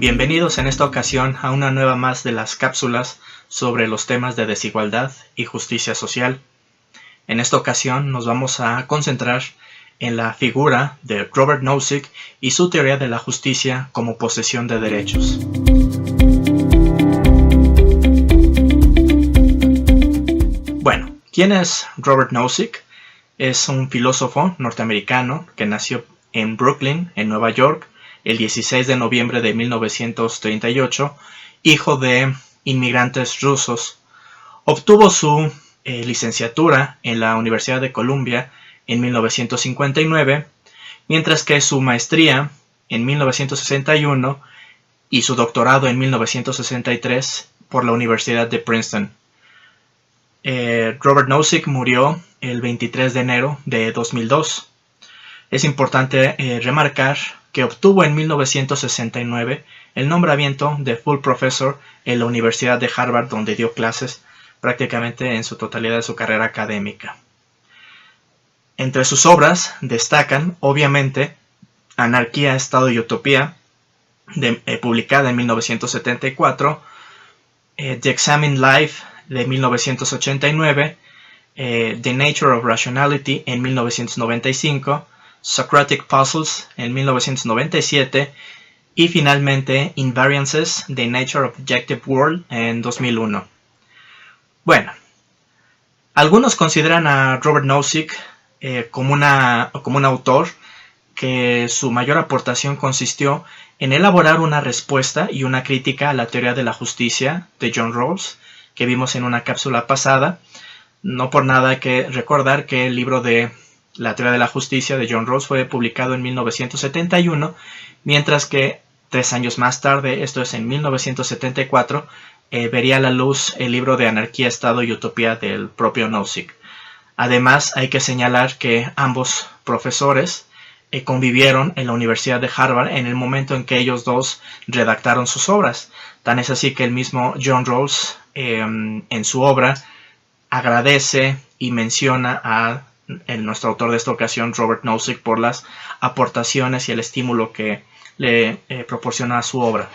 Bienvenidos en esta ocasión a una nueva más de las cápsulas sobre los temas de desigualdad y justicia social. En esta ocasión nos vamos a concentrar en la figura de Robert Nozick y su teoría de la justicia como posesión de derechos. Bueno, ¿quién es Robert Nozick? Es un filósofo norteamericano que nació en Brooklyn, en Nueva York, el 16 de noviembre de 1938, hijo de inmigrantes rusos. Obtuvo su licenciatura en la Universidad de Columbia en 1959, mientras que su maestría en 1961 y su doctorado en 1963 por la Universidad de Princeton. Robert Nozick murió el 23 de enero de 2002. Es importante remarcar que obtuvo en 1969 el nombramiento de Full Professor en la Universidad de Harvard, donde dio clases prácticamente en su totalidad de su carrera académica. Entre sus obras destacan, obviamente, Anarquía, Estado y Utopía, publicada en 1974, The Examined Life, de 1989, The Nature of Rationality, en 1995, Socratic Puzzles en 1997 y finalmente Invariances, The Nature of Objective World en 2001. Bueno, algunos consideran a Robert Nozick como un autor que su mayor aportación consistió en elaborar una respuesta y una crítica a la teoría de la justicia de John Rawls, que vimos en una cápsula pasada. No por nada hay que recordar que el libro de La teoría de la justicia de John Rawls fue publicado en 1971, mientras que 3 años más tarde, esto es en 1974, vería a la luz el libro de Anarquía, Estado y Utopía del propio Nozick. Además, hay que señalar que ambos profesores convivieron en la Universidad de Harvard en el momento en que ellos dos redactaron sus obras. Tan es así que el mismo John Rawls en su obra agradece y menciona a nuestro autor de esta ocasión, Robert Nozick, por las aportaciones y el estímulo que le proporciona a su obra.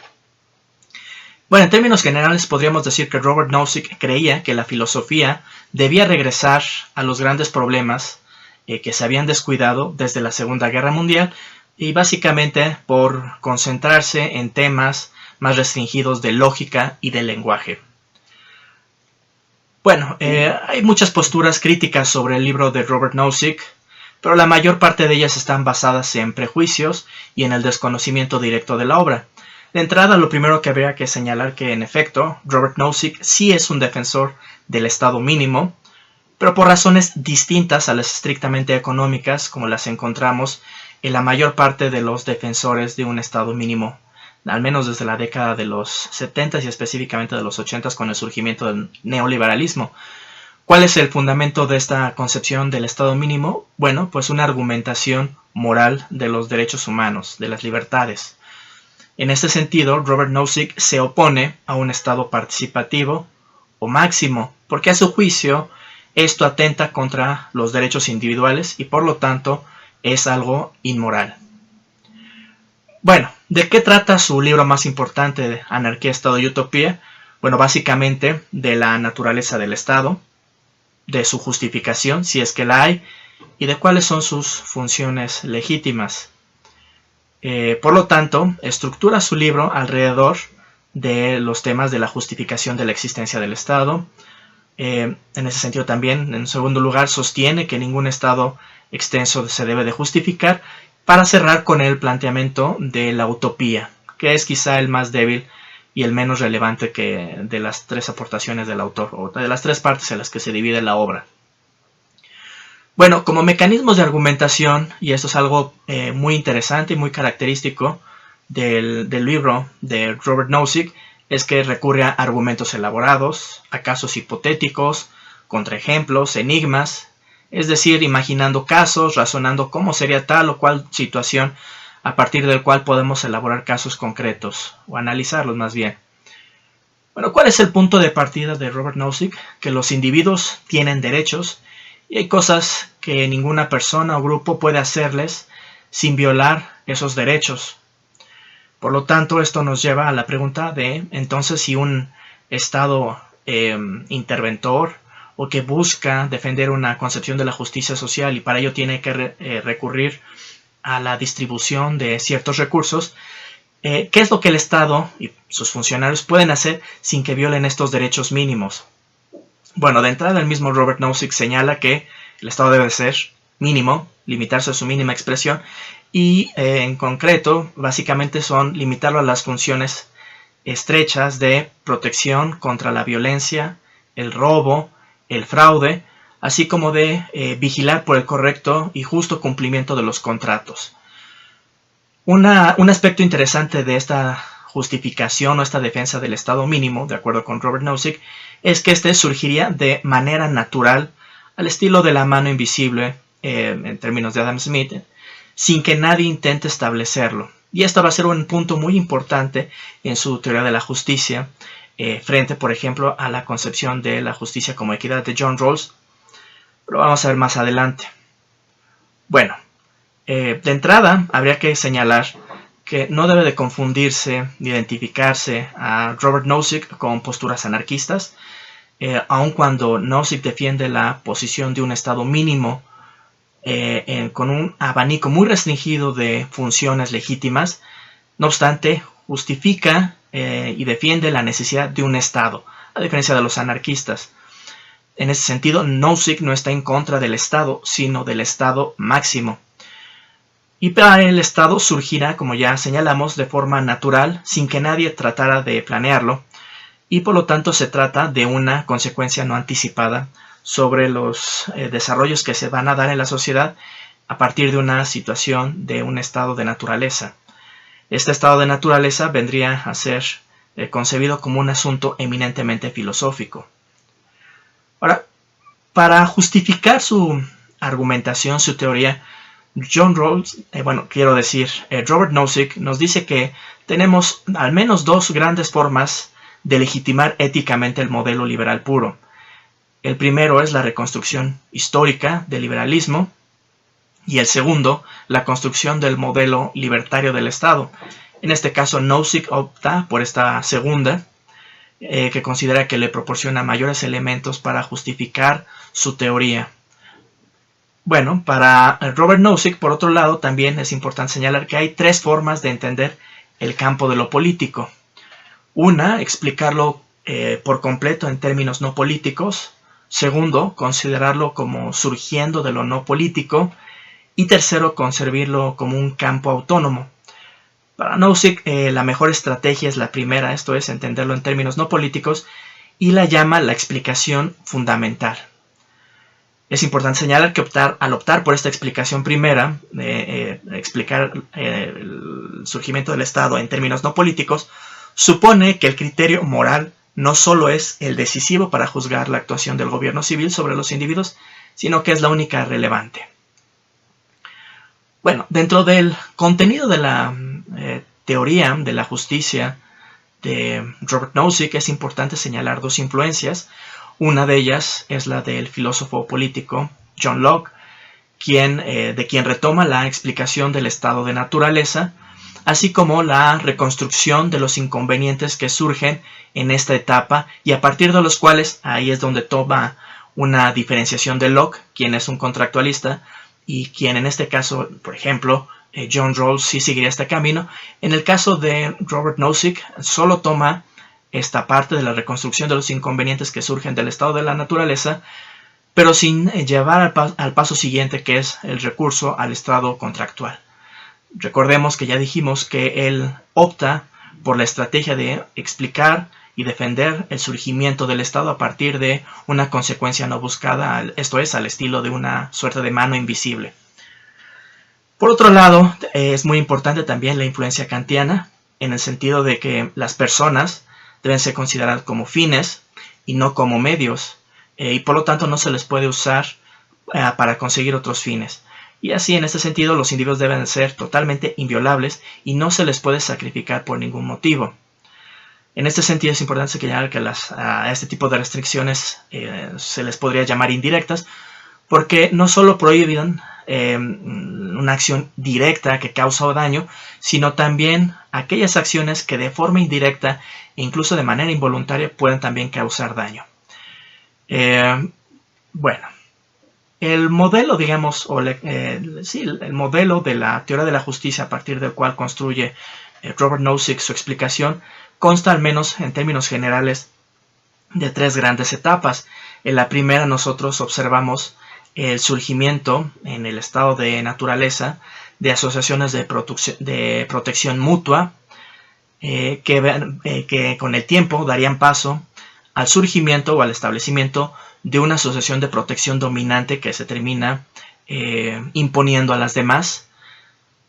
Bueno, en términos generales podríamos decir que Robert Nozick creía que la filosofía debía regresar a los grandes problemas que se habían descuidado desde la Segunda Guerra Mundial, y básicamente por concentrarse en temas más restringidos de lógica y de lenguaje. Bueno, hay muchas posturas críticas sobre el libro de Robert Nozick, pero la mayor parte de ellas están basadas en prejuicios y en el desconocimiento directo de la obra. De entrada, lo primero que habría que señalar que, en efecto, Robert Nozick sí es un defensor del Estado mínimo, pero por razones distintas a las estrictamente económicas, como las encontramos en la mayor parte de los defensores de un Estado mínimo, al menos desde la década de los 70 y específicamente de los 80 con el surgimiento del neoliberalismo. ¿Cuál es el fundamento de esta concepción del Estado mínimo? Bueno, pues una argumentación moral de los derechos humanos, de las libertades. En este sentido, Robert Nozick se opone a un Estado participativo o máximo, porque a su juicio esto atenta contra los derechos individuales y por lo tanto es algo inmoral. Bueno, ¿de qué trata su libro más importante, de Anarquía, Estado y Utopía? Bueno, básicamente de la naturaleza del Estado, de su justificación, si es que la hay, y de cuáles son sus funciones legítimas. Por lo tanto, estructura su libro alrededor de los temas de la justificación de la existencia del Estado. En ese sentido también, en segundo lugar, sostiene que ningún Estado extenso se debe de justificar, para cerrar con el planteamiento de la utopía, que es quizá el más débil y el menos relevante que de las 3 aportaciones del autor, o de las 3 partes en las que se divide la obra. Bueno, como mecanismos de argumentación, y esto es algo muy interesante y muy característico del libro de Robert Nozick, es que recurre a argumentos elaborados, a casos hipotéticos, contraejemplos, enigmas, es decir, imaginando casos, razonando cómo sería tal o cual situación, a partir del cual podemos elaborar casos concretos, o analizarlos más bien. Bueno, ¿cuál es el punto de partida de Robert Nozick? Que los individuos tienen derechos, y hay cosas que ninguna persona o grupo puede hacerles sin violar esos derechos. Por lo tanto, esto nos lleva a la pregunta de, entonces, si un Estado interventor o que busca defender una concepción de la justicia social y para ello tiene que recurrir a la distribución de ciertos recursos, ¿qué es lo que el Estado y sus funcionarios pueden hacer sin que violen estos derechos mínimos? Bueno, de entrada el mismo Robert Nozick señala que el Estado debe ser mínimo, limitarse a su mínima expresión y en concreto básicamente son limitarlo a las funciones estrechas de protección contra la violencia, el robo, el fraude, así como de vigilar por el correcto y justo cumplimiento de los contratos. Un aspecto interesante de esta justificación o esta defensa del Estado mínimo, de acuerdo con Robert Nozick, es que este surgiría de manera natural, al estilo de la mano invisible, en términos de Adam Smith, sin que nadie intente establecerlo. Y esto va a ser un punto muy importante en su teoría de la justicia, frente, por ejemplo, a la concepción de la justicia como equidad de John Rawls. Lo vamos a ver más adelante. Bueno, de entrada habría que señalar que no debe de confundirse ni identificarse a Robert Nozick con posturas anarquistas, aun cuando Nozick defiende la posición de un Estado mínimo con un abanico muy restringido de funciones legítimas. No obstante, justifica y defiende la necesidad de un Estado, a diferencia de los anarquistas. En ese sentido, Nozick no está en contra del Estado, sino del Estado máximo. Y para el Estado surgirá, como ya señalamos, de forma natural, sin que nadie tratara de planearlo, y por lo tanto se trata de una consecuencia no anticipada sobre los desarrollos que se van a dar en la sociedad a partir de una situación de un estado de naturaleza. Este estado de naturaleza vendría a ser concebido como un asunto eminentemente filosófico. Ahora, para justificar su argumentación, su teoría, Robert Nozick nos dice que tenemos al menos dos grandes formas de legitimar éticamente el modelo liberal puro. El primero es la reconstrucción histórica del liberalismo y el segundo, la construcción del modelo libertario del Estado. En este caso, Nozick opta por esta segunda, que considera que le proporciona mayores elementos para justificar su teoría. Bueno, para Robert Nozick, por otro lado, también es importante señalar que hay tres formas de entender el campo de lo político. Una, explicarlo por completo en términos no políticos. Segundo, considerarlo como surgiendo de lo no político. Y tercero, concebirlo como un campo autónomo. Para Nozick, la mejor estrategia es la primera, esto es, entenderlo en términos no políticos, y la llama la explicación fundamental. Es importante señalar que al optar por esta explicación primera, explicar el surgimiento del Estado en términos no políticos, supone que el criterio moral no solo es el decisivo para juzgar la actuación del gobierno civil sobre los individuos, sino que es la única relevante. Bueno, dentro del contenido de la teoría de la justicia de Robert Nozick es importante señalar dos influencias. Una de ellas es la del filósofo político John Locke, de quien retoma la explicación del estado de naturaleza, así como la reconstrucción de los inconvenientes que surgen en esta etapa y a partir de los cuales ahí es donde toma una diferenciación de Locke, quien es un contractualista, y quien en este caso, por ejemplo, John Rawls sí seguiría este camino. En el caso de Robert Nozick, solo toma esta parte de la reconstrucción de los inconvenientes que surgen del estado de la naturaleza, pero sin llevar al paso siguiente, que es el recurso al estado contractual. Recordemos que ya dijimos que él opta por la estrategia de explicar y defender el surgimiento del Estado a partir de una consecuencia no buscada, esto es, al estilo de una suerte de mano invisible. Por otro lado, es muy importante también la influencia kantiana, en el sentido de que las personas deben ser consideradas como fines y no como medios, y por lo tanto no se les puede usar para conseguir otros fines. Y así, en este sentido, los individuos deben ser totalmente inviolables y no se les puede sacrificar por ningún motivo. En este sentido es importante señalar que a este tipo de restricciones se les podría llamar indirectas, porque no solo prohíben una acción directa que causa daño, sino también aquellas acciones que de forma indirecta e incluso de manera involuntaria pueden también causar daño. Bueno, el modelo, digamos, el modelo de la teoría de la justicia a partir del cual construye Robert Nozick su explicación consta, al menos en términos generales, de 3 grandes etapas. En la primera nosotros observamos el surgimiento en el estado de naturaleza de asociaciones de protección mutua que con el tiempo darían paso al surgimiento o al establecimiento de una asociación de protección dominante que se termina imponiendo a las demás,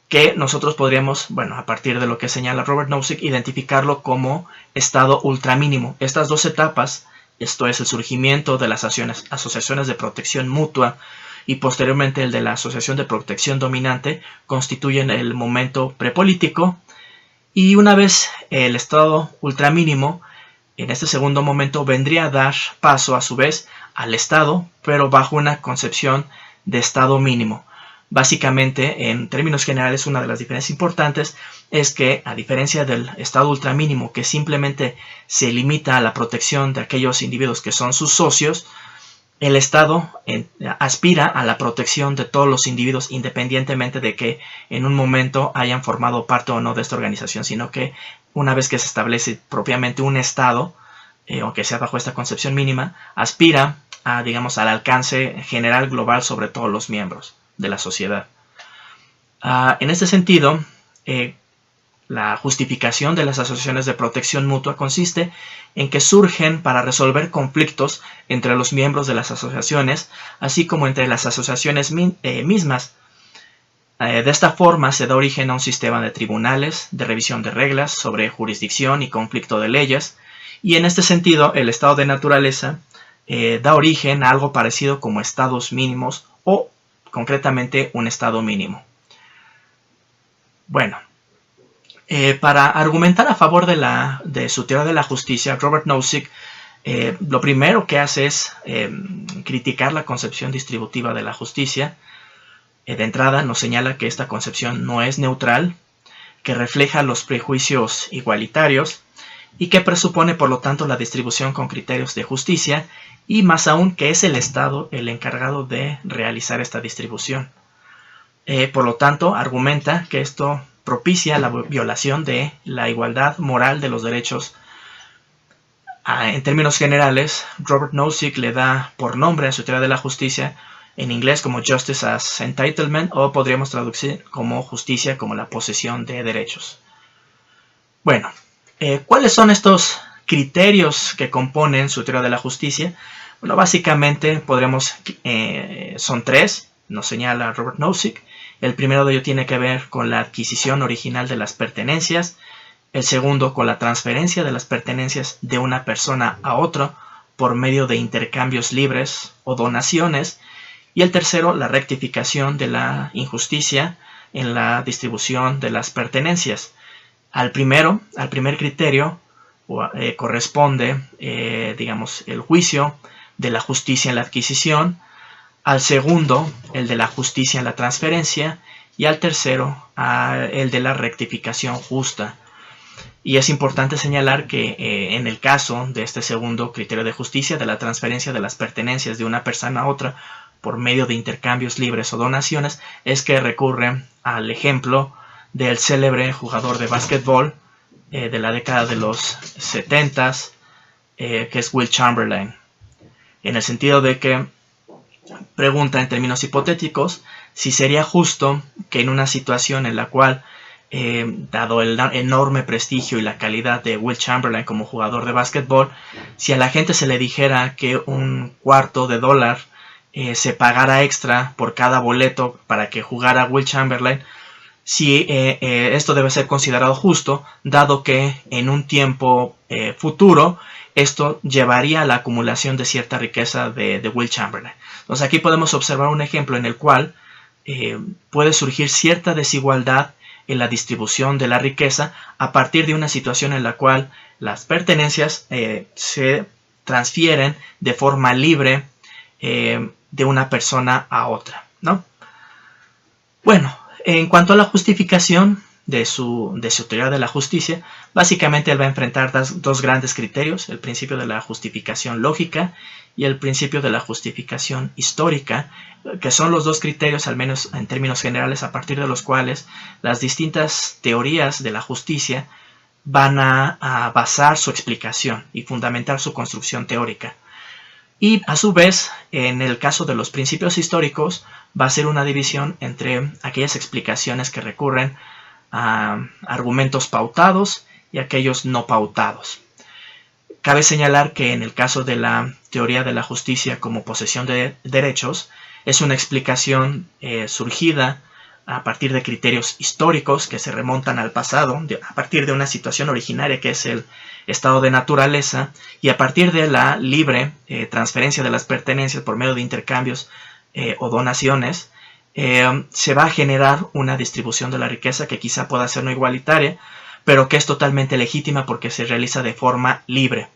que nosotros podríamos, a partir de lo que señala Robert Nozick, identificarlo como estado ultramínimo. Estas 2 etapas, esto es el surgimiento de las asociaciones de protección mutua y posteriormente el de la asociación de protección dominante, constituyen el momento prepolítico, y una vez el estado ultramínimo, en este segundo momento vendría a dar paso a su vez al estado, pero bajo una concepción de estado mínimo. Básicamente, en términos generales, una de las diferencias importantes es que, a diferencia del estado ultramínimo, que simplemente se limita a la protección de aquellos individuos que son sus socios, el Estado aspira a la protección de todos los individuos, independientemente de que en un momento hayan formado parte o no de esta organización, sino que una vez que se establece propiamente un Estado, aunque sea bajo esta concepción mínima, aspira a, digamos, al alcance general global sobre todos los miembros de la sociedad. En este sentido, la justificación de las asociaciones de protección mutua consiste en que surgen para resolver conflictos entre los miembros de las asociaciones, así como entre las asociaciones mismas. De esta forma se da origen a un sistema de tribunales, de revisión de reglas sobre jurisdicción y conflicto de leyes, y en este sentido el estado de naturaleza da origen a algo parecido como estados mínimos o concretamente un estado mínimo. Bueno, para argumentar a favor de su teoría de la justicia, Robert Nozick lo primero que hace es criticar la concepción distributiva de la justicia. De entrada nos señala que esta concepción no es neutral, que refleja los prejuicios igualitarios y que presupone por lo tanto la distribución con criterios de justicia, y más aún que es el Estado el encargado de realizar esta distribución. Por lo tanto, argumenta que esto propicia la violación de la igualdad moral de los derechos. En términos generales, Robert Nozick le da por nombre a su teoría de la justicia en inglés como Justice as Entitlement, o podríamos traducir como justicia como la posesión de derechos. Bueno, ¿cuáles son estos criterios que componen su teoría de la justicia? Bueno, básicamente son 3, nos señala Robert Nozick. El primero de ellos tiene que ver con la adquisición original de las pertenencias, el segundo con la transferencia de las pertenencias de una persona a otra por medio de intercambios libres o donaciones, y el tercero la rectificación de la injusticia en la distribución de las pertenencias. Al primer criterio corresponde, el juicio de la justicia en la adquisición, al segundo, el de la justicia en la transferencia, y al tercero, el de la rectificación justa. Y es importante señalar que en el caso de este segundo criterio de justicia, de la transferencia de las pertenencias de una persona a otra por medio de intercambios libres o donaciones, es que recurre al ejemplo del célebre jugador de básquetbol de la década de los 70s, que es Wilt Chamberlain, en el sentido de que pregunta en términos hipotéticos si sería justo que en una situación en la cual, dado el enorme prestigio y la calidad de Wilt Chamberlain como jugador de básquetbol, si a la gente se le dijera que $0.25 se pagara extra por cada boleto para que jugara Wilt Chamberlain, si esto debe ser considerado justo, dado que en un tiempo futuro esto llevaría a la acumulación de cierta riqueza de Wilt Chamberlain. Entonces aquí podemos observar un ejemplo en el cual puede surgir cierta desigualdad en la distribución de la riqueza a partir de una situación en la cual las pertenencias se transfieren de forma libre de una persona a otra, ¿no? Bueno, en cuanto a la justificación de su teoría de la justicia, básicamente él va a enfrentar dos grandes criterios: el principio de la justificación lógica y el principio de la justificación histórica, que son los dos criterios, al menos en términos generales, a partir de los cuales las distintas teorías de la justicia van a basar su explicación y fundamentar su construcción teórica. Y a su vez, en el caso de los principios históricos, va a ser una división entre aquellas explicaciones que recurren a argumentos pautados y aquellos no pautados. Cabe señalar que en el caso de la teoría de la justicia como posesión de derechos, es una explicación surgida a partir de criterios históricos que se remontan al pasado, a partir de una situación originaria que es el estado de naturaleza, y a partir de la libre transferencia de las pertenencias por medio de intercambios o donaciones, se va a generar una distribución de la riqueza que quizá pueda ser no igualitaria, pero que es totalmente legítima porque se realiza de forma libre.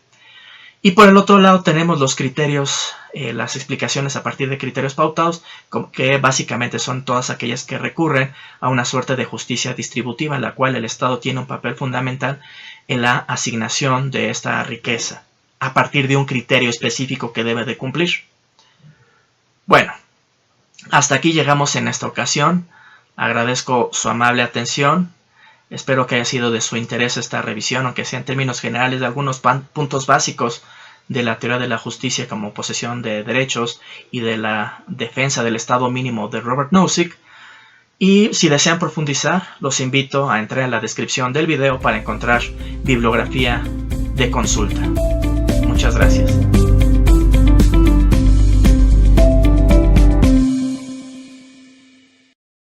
Y por el otro lado tenemos los criterios, las explicaciones a partir de criterios pautados, que básicamente son todas aquellas que recurren a una suerte de justicia distributiva en la cual el Estado tiene un papel fundamental en la asignación de esta riqueza, a partir de un criterio específico que debe de cumplir. Bueno, hasta aquí llegamos en esta ocasión. Agradezco su amable atención. Espero que haya sido de su interés esta revisión, aunque sea en términos generales, de algunos puntos básicos de la teoría de la justicia como posesión de derechos y de la defensa del estado mínimo de Robert Nozick. Y si desean profundizar, los invito a entrar en la descripción del video para encontrar bibliografía de consulta. Muchas gracias.